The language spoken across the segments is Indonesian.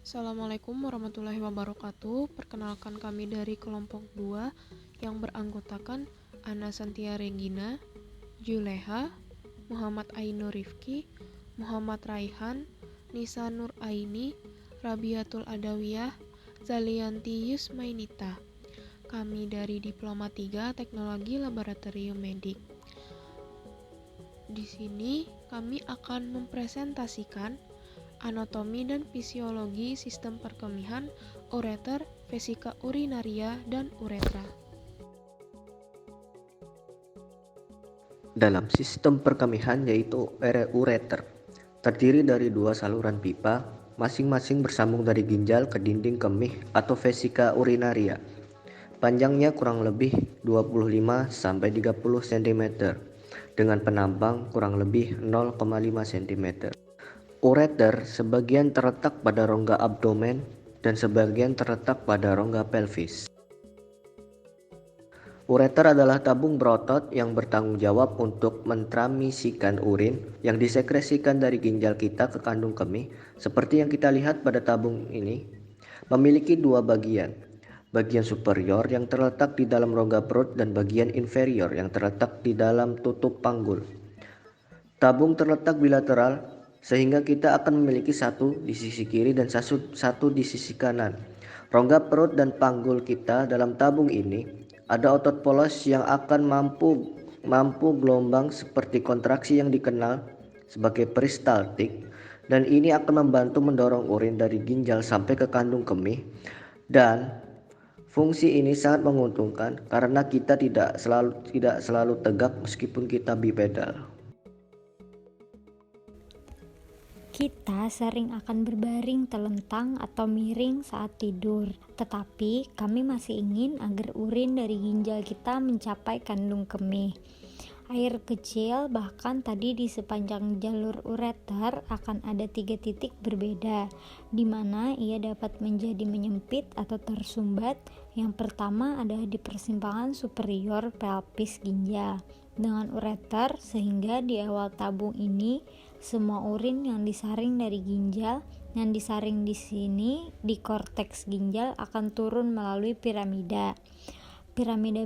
Assalamualaikum warahmatullahi wabarakatuh. Perkenalkan kami dari kelompok 2 yang beranggotakan Ana Santia Regina, Juleha, Muhammad Ainur Rifki, Muhammad Raihan, Nisa Nur Aini, Rabiatul Adawiyah, Zalianti Yusmainita. Kami dari Diploma 3 Teknologi Laboratorium Medik. Di sini kami akan mempresentasikan anatomi dan fisiologi sistem perkemihan, ureter, vesika urinaria, dan uretra. Dalam sistem perkemihan yaitu ureter, terdiri dari dua saluran pipa, masing-masing bersambung dari ginjal ke dinding kemih atau vesika urinaria. Panjangnya kurang lebih 25-30 cm, dengan penampang kurang lebih 0,5 cm. Ureter sebagian terletak pada rongga abdomen dan sebagian terletak pada rongga pelvis. Ureter adalah tabung berotot yang bertanggung jawab untuk mentransmisikan urin yang disekresikan dari ginjal kita ke kandung kemih. Seperti yang kita lihat pada tabung ini, memiliki dua bagian. Bagian superior yang terletak di dalam rongga perut dan bagian inferior yang terletak di dalam tutup panggul. Tabung terletak bilateral sehingga kita akan memiliki satu di sisi kiri dan satu di sisi kanan. Rongga perut dan panggul kita dalam tabung ini ada otot polos yang akan mampu gelombang seperti kontraksi yang dikenal sebagai peristaltik, dan ini akan membantu mendorong urin dari ginjal sampai ke kandung kemih. Dan fungsi ini sangat menguntungkan karena kita tidak selalu tegak meskipun kita bipedal. Kita sering akan berbaring telentang atau miring saat tidur, tetapi kami masih ingin agar urin dari ginjal kita mencapai kandung kemih. Air kecil, bahkan tadi di sepanjang jalur ureter akan ada 3 titik berbeda, di mana ia dapat menjadi menyempit atau tersumbat. Yang pertama adalah di persimpangan superior pelvis ginjal dengan ureter, sehingga di awal tabung ini semua urin yang disaring dari ginjal yang disaring di sini di korteks ginjal akan turun melalui piramida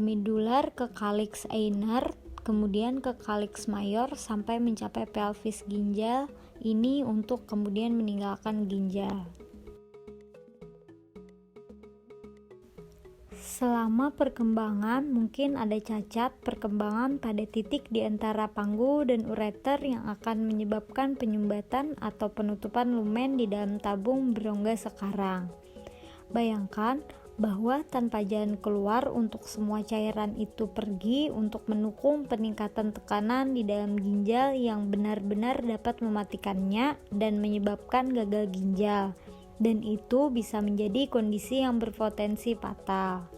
medular ke calyx ulnar, kemudian ke calyx mayor sampai mencapai pelvis ginjal ini untuk kemudian meninggalkan ginjal. Selama perkembangan mungkin ada cacat perkembangan pada titik di antara panggul dan ureter yang akan menyebabkan penyumbatan atau penutupan lumen di dalam tabung berongga sekarang. Bayangkan bahwa tanpa jalan keluar untuk semua cairan itu pergi untuk mendukung peningkatan tekanan di dalam ginjal yang benar-benar dapat mematikannya dan menyebabkan gagal ginjal, dan itu bisa menjadi kondisi yang berpotensi fatal.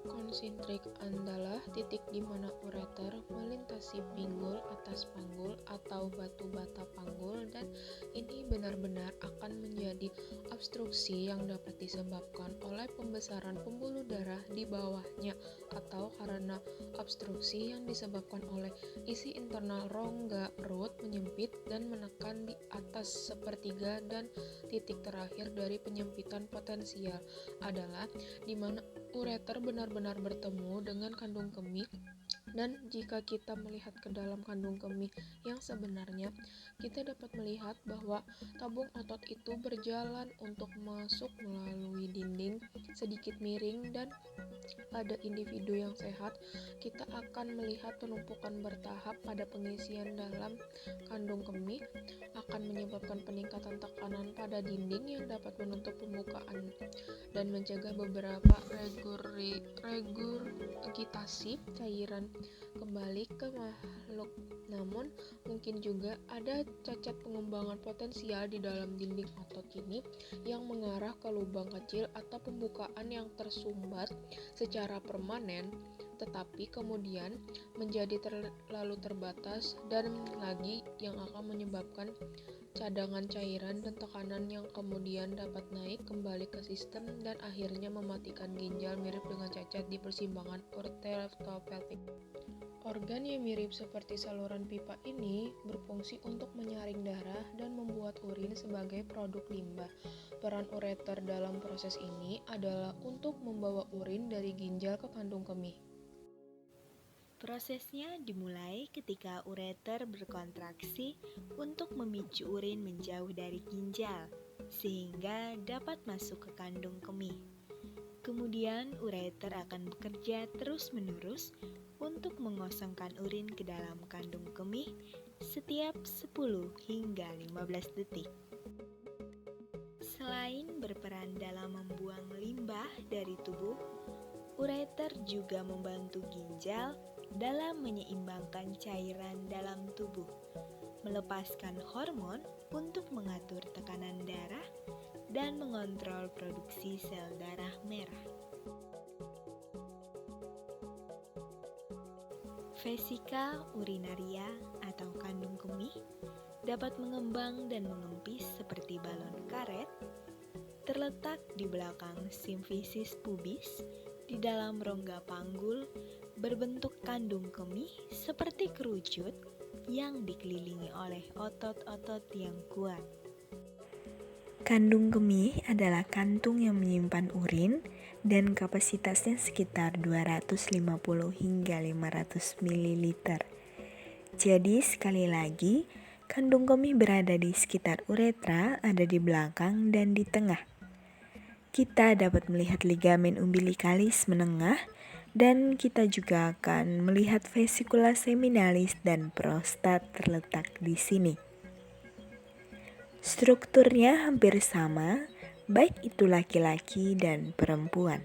Konsentrik adalah titik di mana ureter melintasi pinggul atas panggul atau batu bata panggul, dan ini benar-benar akan menjadi obstruksi yang dapat disebabkan oleh pembesaran pembuluh darah di bawahnya atau karena obstruksi yang disebabkan oleh isi internal rongga perut menyempit dan menekan di atas sepertiga, dan titik terakhir dari penyempitan potensial adalah di mana ureter benar-benar bertemu dengan kandung kemih. Dan jika kita melihat ke dalam kandung kemih yang sebenarnya, kita dapat melihat bahwa tabung otot itu berjalan untuk masuk melalui dinding sedikit miring, dan pada individu yang sehat, kita akan melihat penumpukan bertahap pada pengisian dalam kandung kemih akan menyebabkan peningkatan tekanan pada dinding yang dapat menutup pembukaan dan mencegah beberapa regurgitasi cairan kembali ke makhluk. Namun, mungkin juga ada cacat pengembangan potensial di dalam dinding otot ini yang mengarah ke lubang kecil atau pembukaan yang tersumbat secara permanen, tetapi kemudian menjadi terlalu terbatas dan lagi yang akan menyebabkan cadangan cairan dan tekanan yang kemudian dapat naik kembali ke sistem dan akhirnya mematikan ginjal mirip dengan cacat di persimpangan ureteropelvik. Organ yang mirip seperti saluran pipa ini berfungsi untuk menyaring darah dan membuat urin sebagai produk limbah. Peran ureter dalam proses ini adalah untuk membawa urin dari ginjal ke kandung kemih. Prosesnya dimulai ketika ureter berkontraksi untuk memicu urin menjauh dari ginjal, sehingga dapat masuk ke kandung kemih. Kemudian ureter akan bekerja terus-menerus untuk mengosongkan urin ke dalam kandung kemih setiap 10 hingga 15 detik. Selain berperan dalam membuang limbah dari tubuh, ureter juga membantu ginjal dalam menyeimbangkan cairan dalam tubuh, melepaskan hormon untuk mengatur tekanan darah, dan mengontrol produksi sel darah merah. Vesika urinaria atau kandung kemih dapat mengembang dan mengempis seperti balon karet, terletak di belakang simfisis pubis, di dalam rongga panggul, berbentuk kandung kemih seperti kerucut yang dikelilingi oleh otot-otot yang kuat. Kandung kemih adalah kantung yang menyimpan urin dan kapasitasnya sekitar 250 hingga 500 ml. Jadi sekali lagi, kandung kemih berada di sekitar uretra, ada di belakang dan di tengah. Kita dapat melihat ligamen umbilikalis menengah dan kita juga akan melihat vesikula seminalis dan prostat terletak di sini. Strukturnya hampir sama, baik itu laki-laki dan perempuan.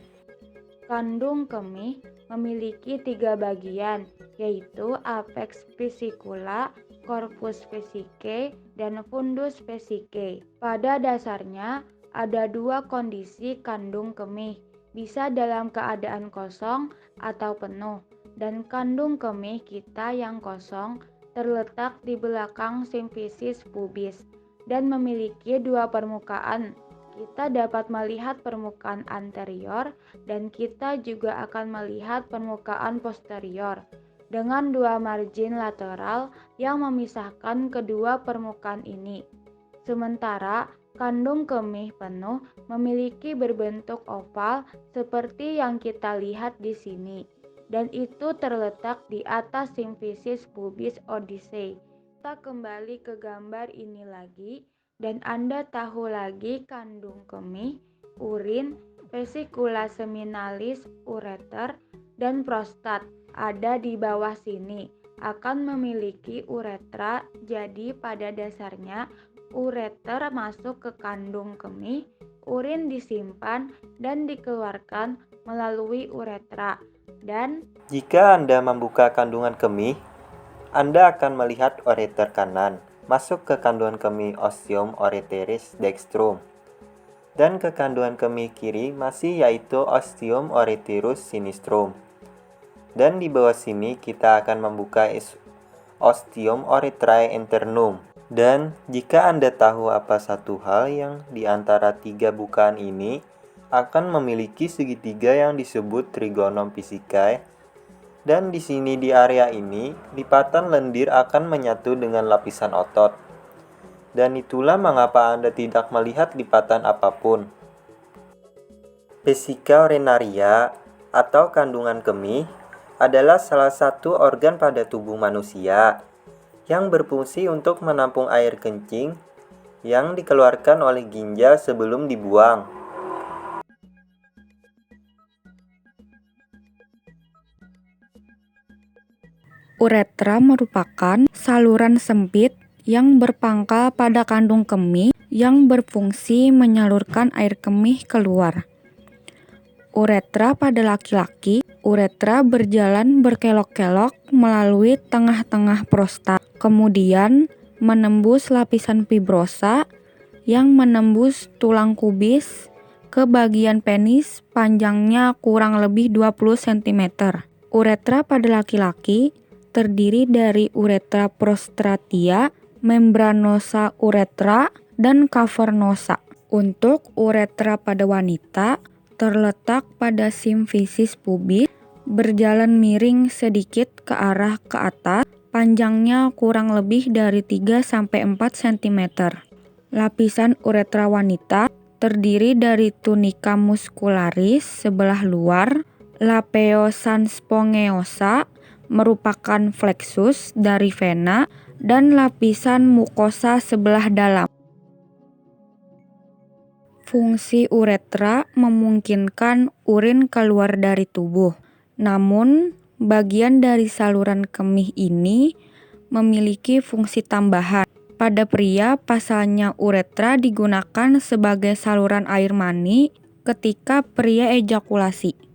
Kandung kemih memiliki 3 bagian, yaitu apex vesicula, corpus vesicae, dan fundus vesicae. Pada dasarnya, ada 2 kondisi kandung kemih, bisa dalam keadaan kosong atau penuh, dan kandung kemih kita yang kosong terletak di belakang simfisis pubis dan memiliki 2 permukaan. Kita dapat melihat permukaan anterior dan kita juga akan melihat permukaan posterior dengan 2 margin lateral yang memisahkan kedua permukaan ini. Sementara kandung kemih penuh memiliki berbentuk oval seperti yang kita lihat di sini, dan itu terletak di atas simfisis pubis odyssey. Kita kembali ke gambar ini lagi dan Anda tahu lagi kandung kemih, urin, vesikula seminalis, ureter, dan prostat ada di bawah sini akan memiliki uretra. Jadi pada dasarnya ureter masuk ke kandung kemih, urin disimpan dan dikeluarkan melalui uretra. Dan jika Anda membuka kandungan kemih, Anda akan melihat ureter kanan masuk ke kandungan kemih ostium ureteris dextrum, dan ke kandungan kemih kiri masih yaitu ostium ureterus sinistrum. Dan di bawah sini kita akan membuka ostium uretrae internum. Dan jika Anda tahu apa satu hal yang di antara 3 bukaan ini akan memiliki segitiga yang disebut trigonum vesicae, dan di sini di area ini lipatan lendir akan menyatu dengan lapisan otot. Dan itulah mengapa Anda tidak melihat lipatan apapun. Vesika urinaria atau kandungan kemih adalah salah satu organ pada tubuh manusia yang berfungsi untuk menampung air kencing yang dikeluarkan oleh ginjal sebelum dibuang. Uretra merupakan saluran sempit yang berpangkal pada kandung kemih yang berfungsi menyalurkan air kemih keluar. Uretra pada laki-laki, uretra berjalan berkelok-kelok melalui tengah-tengah prostat, kemudian menembus lapisan fibrosa yang menembus tulang kubis ke bagian penis panjangnya kurang lebih 20 cm. Uretra pada laki-laki terdiri dari uretra prostratia, membranosa uretra, dan cavernosa. Untuk uretra pada wanita terletak pada simfisis pubis, berjalan miring sedikit ke arah ke atas, panjangnya kurang lebih dari 3-4 cm. Lapisan uretra wanita terdiri dari tunica muscularis sebelah luar, lapeo spongeosa merupakan fleksus dari vena, dan lapisan mukosa sebelah dalam. Fungsi uretra memungkinkan urin keluar dari tubuh. Namun, bagian dari saluran kemih ini memiliki fungsi tambahan. Pada pria, pasalnya uretra digunakan sebagai saluran air mani ketika pria ejakulasi.